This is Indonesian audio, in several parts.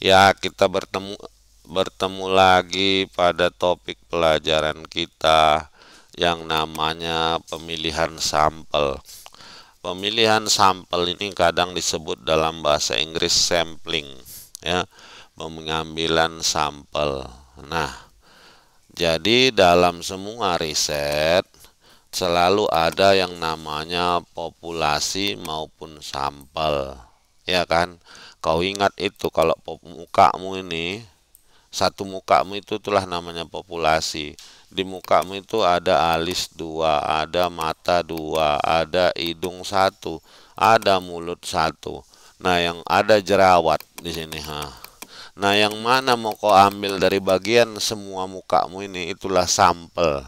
Ya, kita bertemu lagi pada topik pelajaran kita yang namanya pemilihan sampel. Pemilihan sampel ini kadang disebut dalam bahasa Inggris sampling, ya, pengambilan sampel. Nah, jadi dalam semua riset selalu ada yang namanya populasi maupun sampel. Ya kan? Kau ingat itu kalau mukamu ini, satu mukamu itu itulah namanya populasi. Di mukamu itu ada alis dua, ada mata dua, ada hidung satu, ada mulut satu. Nah, yang ada jerawat di sini, ha. Nah, yang mana mau kau ambil dari bagian semua mukamu ini, itulah sampel.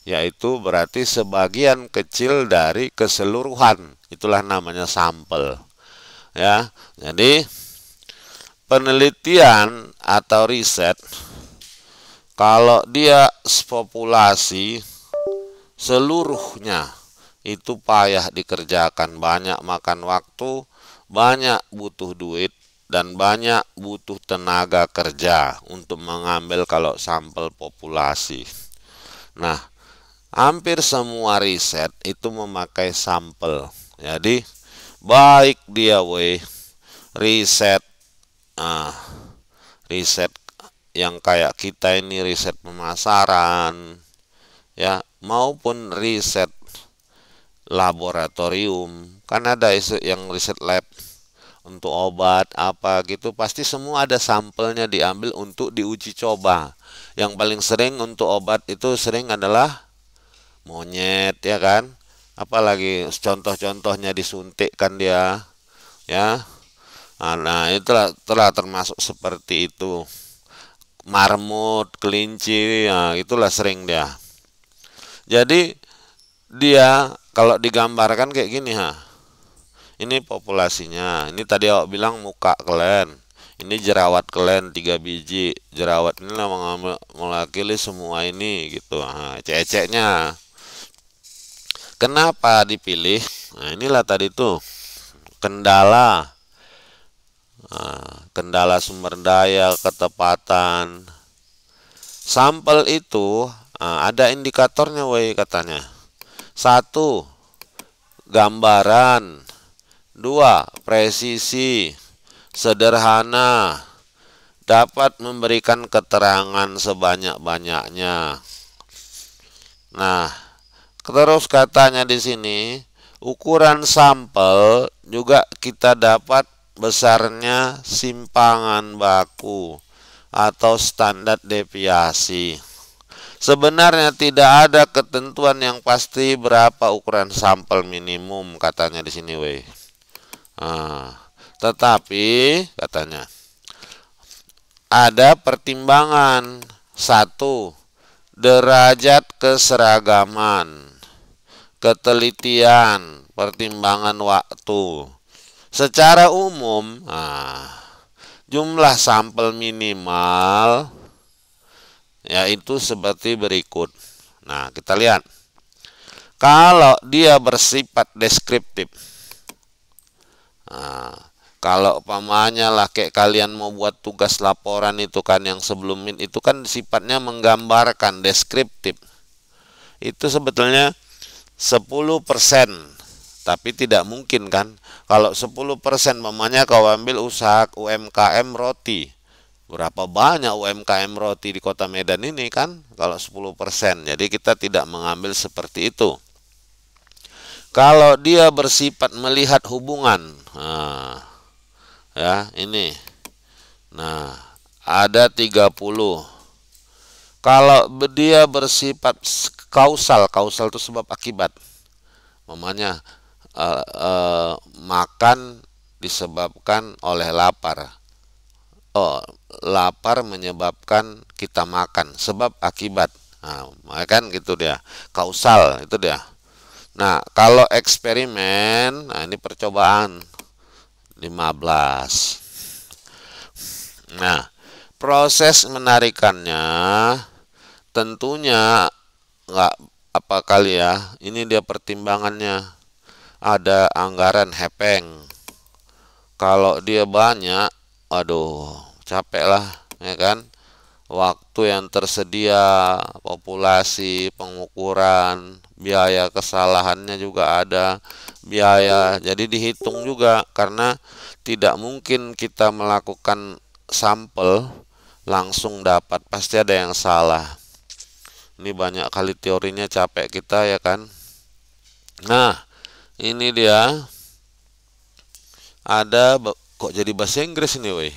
Yaitu berarti sebagian kecil dari keseluruhan. Itulah namanya sampel. Ya, jadi penelitian atau riset kalau dia populasi seluruhnya itu payah dikerjakan, banyak makan waktu, banyak butuh duit, dan banyak butuh tenaga kerja untuk mengambil kalau sampel populasi. Nah, hampir semua riset itu memakai sampel. Jadi baik dia riset ah, riset yang kayak kita ini riset pemasaran, ya, maupun riset laboratorium. Kan ada isu yang riset lab untuk obat apa gitu, pasti semua ada sampelnya diambil untuk diuji coba. Yang paling sering untuk obat itu sering adalah monyet, ya kan, apalagi contoh-contohnya disuntik kan dia, ya. Nah, itulah telah termasuk seperti itu, marmut, kelinci, ya itulah sering dia. Jadi dia kalau digambarkan kayak gini, ha, ini populasinya, ini tadi awak bilang muka kalian, ini jerawat kalian 3 biji, jerawat ini mewakili semua ini gitu. Nah, ceceknya kenapa dipilih? Nah, inilah tadi tuh kendala. Kendala sumber daya, ketepatan. Sampel itu ada indikatornya, katanya. Satu, gambaran. Dua, presisi, sederhana, dapat memberikan keterangan sebanyak-banyaknya. Nah, terus katanya di sini, ukuran sampel juga kita dapat besarnya simpangan baku atau standar deviasi. Sebenarnya tidak ada ketentuan yang pasti berapa ukuran sampel minimum, katanya di sini, tetapi katanya ada pertimbangan. Satu, derajat keseragaman, ketelitian, pertimbangan waktu. Secara umum, jumlah sampel minimal yaitu seperti berikut. Nah, kita lihat. Kalau dia bersifat deskriptif, kalau umpamanya lah kayak kalian mau buat tugas laporan itu kan yang sebelum itu kan sifatnya menggambarkan, deskriptif. Itu sebetulnya 10%, tapi tidak mungkin kan kalau 10%. Mamanya kau ambil usaha UMKM roti, berapa banyak UMKM roti di kota Medan ini kan kalau 10%. Jadi kita tidak mengambil seperti itu. Kalau dia bersifat melihat hubungan, ya ini, nah ada 30. Kalau dia bersifat kausal, kausal itu sebab akibat. Mamanya makan disebabkan oleh lapar. Oh, lapar menyebabkan kita makan, sebab akibat. Nah, kan gitu dia. Kausal itu dia. Nah, kalau eksperimen, nah ini percobaan 15. Nah, proses menarikannya tentunya nggak apa kali ya. Ini dia pertimbangannya. Ada anggaran hepeng. Kalau dia banyak, aduh, capek lah, ya kan? Waktu yang tersedia, populasi, pengukuran, biaya kesalahannya juga ada, biaya. Jadi dihitung juga, karena tidak mungkin kita melakukan sampel langsung dapat, pasti ada yang salah. Ini banyak kali teorinya, capek kita, ya kan? Nah, ini dia ada kok jadi bahasa Inggris nih, woi.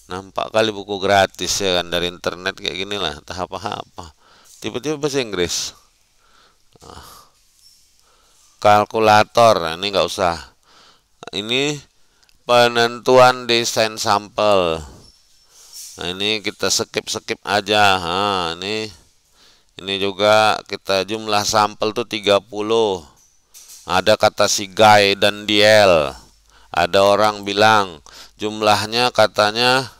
Nampak kali buku gratis, ya kan, dari internet kayak gini lah, entah apa-apa. Tiba-tiba bahasa Inggris. Kalkulator, nah, ini nggak usah. Ini penentuan desain sampel. Nah, ini kita skip aja. Nah, ini juga kita jumlah sampel tuh 30. Ada kata si Guy dan Diel. Ada orang bilang jumlahnya katanya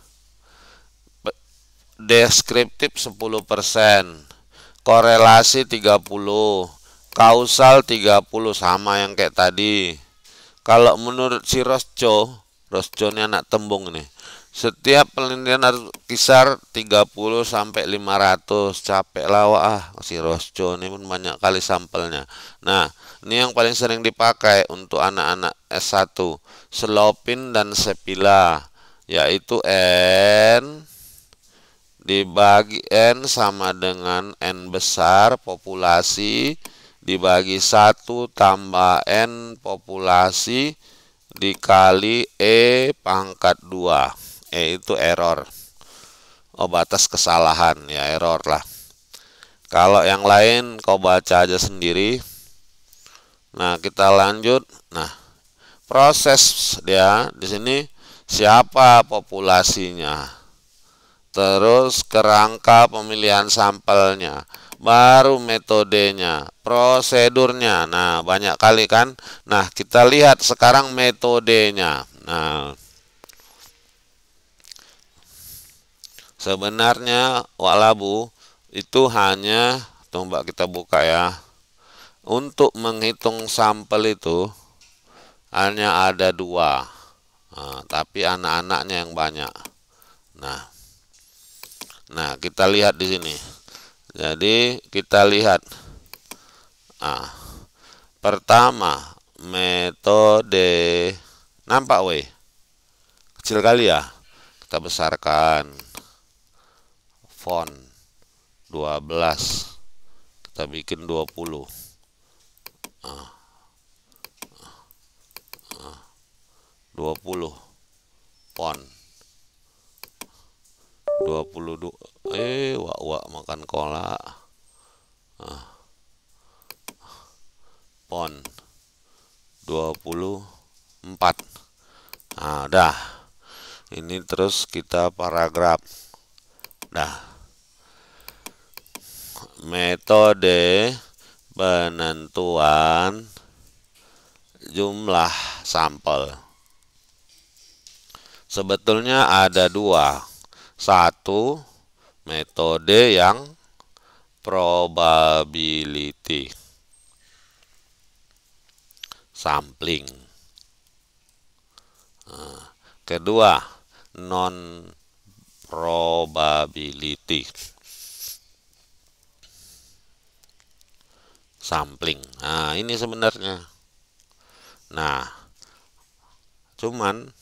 deskriptif 10%, korelasi 30, kausal 30, sama yang kayak tadi. Kalau menurut si Roscoe ini anak tembung nih, setiap penelitian harus kisar 30 sampai 500. Capek lah si Roscoe ini pun banyak kali sampelnya. Nah, ini yang paling sering dipakai untuk anak-anak S1, Slopin dan Sepila, yaitu N dibagi N sama dengan N besar populasi dibagi 1 tambah N populasi dikali E pangkat 2. E itu error. Batas kesalahan, ya error lah. Kalau yang lain kau baca aja sendiri. Nah, kita lanjut. Nah, proses dia di sini, siapa populasinya, terus kerangka pemilihan sampelnya, baru metodenya, prosedurnya. Nah, banyak kali kan. Nah, kita lihat sekarang metodenya. Nah, sebenarnya walabu itu hanya, coba kita buka ya, untuk menghitung sampel itu hanya ada 2. Nah, tapi anak-anaknya yang banyak. Nah, kita lihat di sini. Jadi kita lihat. Nah, pertama metode, nampak weh? Kecil kali ya. Kita besarkan. Font 12. Kita bikin 20. 20 font 22. Wak makan kolak. Font 24. Nah, dah. Ini terus kita paragraf. Dah. Metode penentuan jumlah sampel. Sebetulnya ada 2. 1, metode yang probability sampling. Kedua, non probability sampling. Nah, ini sebenarnya. Nah, cuman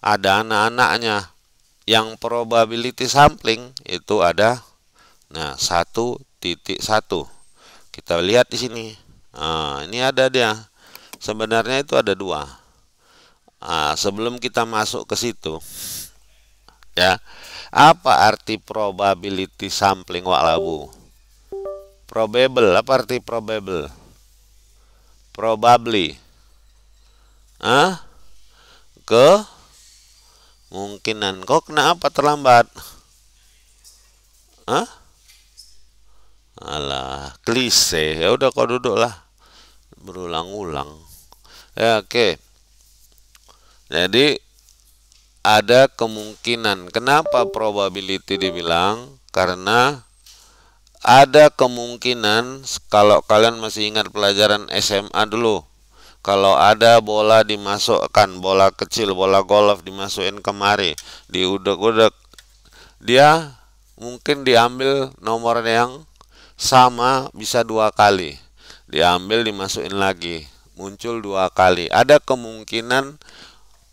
ada anak-anaknya. Yang probability sampling itu ada, nah, 1.1. Kita lihat di sini. Nah, ini ada dia. Sebenarnya itu ada 2. Nah, sebelum kita masuk ke situ, ya, apa arti probability sampling Wak Labu? Probable, apa arti probable? Probably. Kemungkinan. Kok kenapa terlambat? Alah, klise. Ya udah, kau duduk lah. Berulang-ulang. Ya, oke. Jadi ada kemungkinan. Kenapa probability dibilang? Karena ada kemungkinan, kalau kalian masih ingat pelajaran SMA dulu, Kalau ada bola dimasukkan, bola kecil, bola golf dimasukin kemari, diudek-udek, dia mungkin diambil nomor yang sama bisa 2 kali. Diambil dimasukin lagi, muncul 2 kali. Ada kemungkinan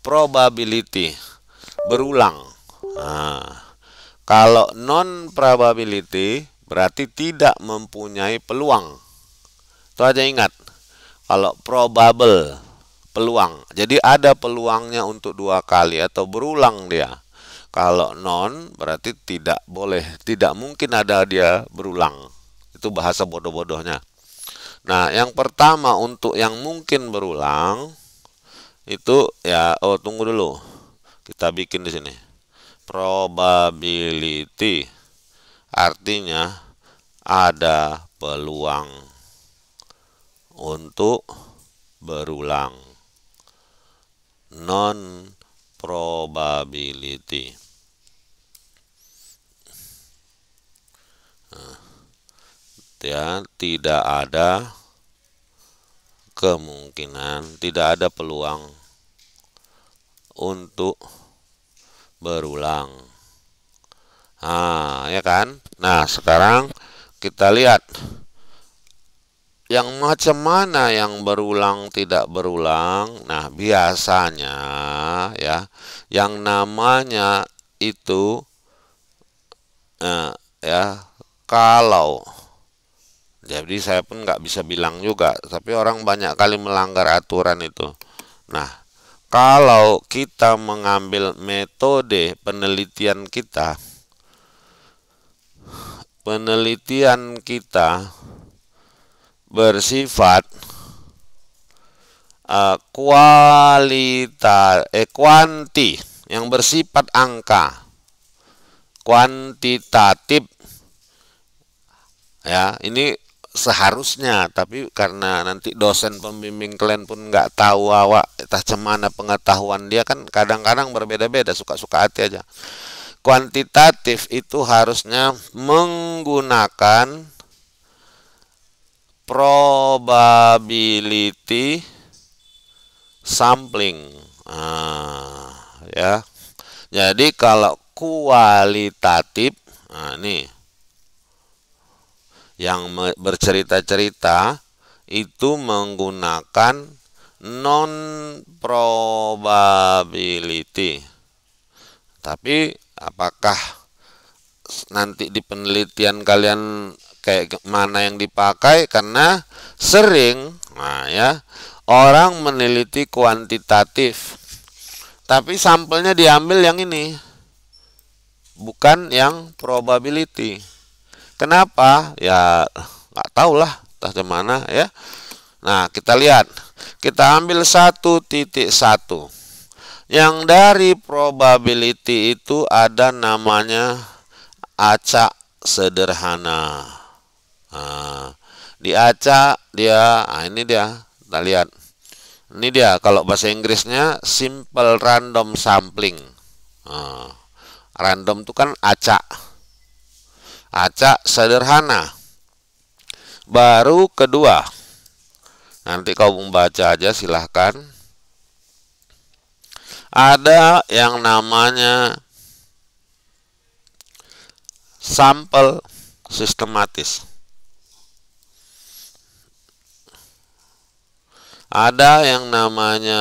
probability berulang. Nah, kalau non probability berarti tidak mempunyai peluang. Itu aja ingat. Kalau probable peluang, jadi ada peluangnya untuk 2 kali atau berulang dia. Kalau non berarti tidak boleh, tidak mungkin ada dia berulang. Itu bahasa bodoh-bodohnya. Nah, yang pertama untuk yang mungkin berulang itu ya, tunggu dulu. Kita bikin di sini. Probability artinya ada peluang untuk berulang. Non probability. Ya, tidak ada kemungkinan, tidak ada peluang untuk berulang. Nah, ya kan? Nah, sekarang kita lihat yang macam mana yang berulang tidak berulang. Nah, biasanya ya, yang namanya itu ya, kalau jadi saya pun nggak bisa bilang juga, tapi orang banyak kali melanggar aturan itu. Nah, kalau kita mengambil metode penelitian bersifat kuanti, yang bersifat angka, kuantitatif. Ya, ini seharusnya, tapi karena nanti dosen pembimbing kalian pun nggak tahu awak entah cemana pengetahuan dia, kan kadang-kadang berbeda-beda, suka-suka hati aja. Kuantitatif itu harusnya menggunakan probability sampling. Ya. Jadi kalau kualitatif, ini yang bercerita-cerita itu menggunakan non probability. Tapi apakah nanti di penelitian kalian kayak mana yang dipakai? Karena sering ya, orang meneliti kuantitatif tapi sampelnya diambil yang ini, bukan yang probability. Kenapa? Ya nggak tahu lah, entah mana ya. Nah, kita lihat, kita ambil 1.1. Yang dari probability itu ada namanya acak sederhana. Nah, di acak dia, ini dia, kita lihat. Ini dia, kalau bahasa Inggrisnya simple random sampling. Random itu kan acak. Acak sederhana. Baru kedua, nanti kau membaca aja silahkan. Ada yang namanya sampel sistematis. Ada yang namanya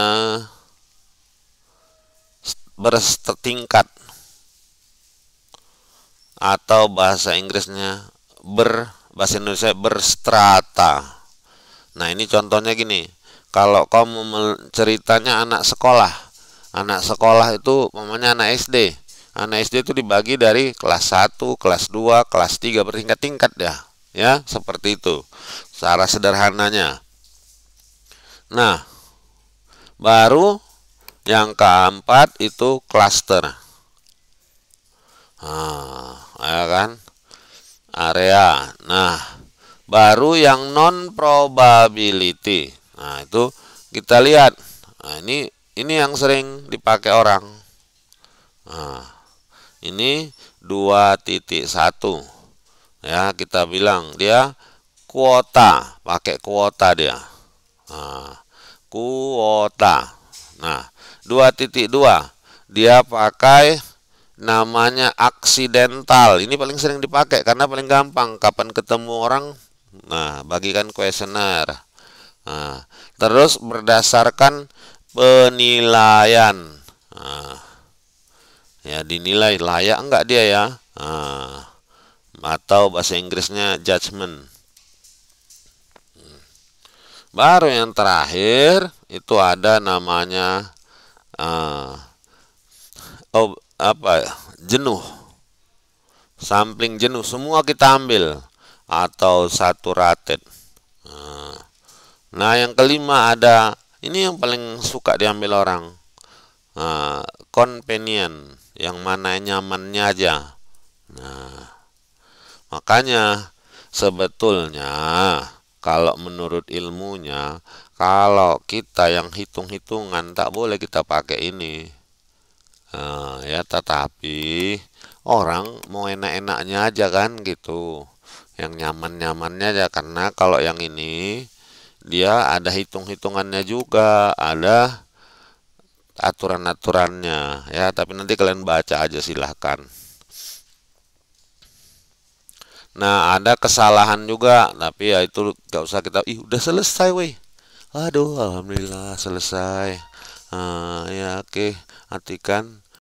bersetingkat, atau bahasa Inggrisnya bahasa Indonesia berstrata. Nah, ini contohnya gini. Kalau kamu ceritanya anak sekolah itu namanya anak SD. Anak SD itu dibagi dari kelas 1, kelas 2, kelas 3, bertingkat-tingkat ya, seperti itu cara sederhananya. Nah, baru yang keempat itu cluster. Ya kan? Area. Nah, baru yang non probability. Nah, itu kita lihat. Nah, ini yang sering dipakai orang. Nah, ini 2.1. Ya, kita bilang dia kuota, pakai kuota dia. Nah, kuota. Nah, 2.2 dia pakai namanya aksidental. Ini paling sering dipakai karena paling gampang. Kapan ketemu orang, nah, bagikan kuesioner. Nah, terus berdasarkan penilaian. Nah, ya dinilai layak enggak dia ya. Nah, atau bahasa Inggrisnya judgment. Baru yang terakhir itu ada namanya jenuh, sampling jenuh, semua kita ambil atau saturated. Nah, yang kelima ada ini yang paling suka diambil orang, convenient, yang mana nyamannya aja. Nah, makanya sebetulnya kalau menurut ilmunya, kalau kita yang hitung-hitungan tak boleh kita pakai ini. Ya, tetapi orang mau enak-enaknya aja kan gitu, yang nyaman-nyamannya aja, karena kalau yang ini dia ada hitung-hitungannya juga, ada aturan-aturannya ya, tapi nanti kalian baca aja silahkan. Nah, ada kesalahan juga, tapi ya itu gak usah kita, udah selesai weh, aduh alhamdulillah selesai. Ya oke, artikan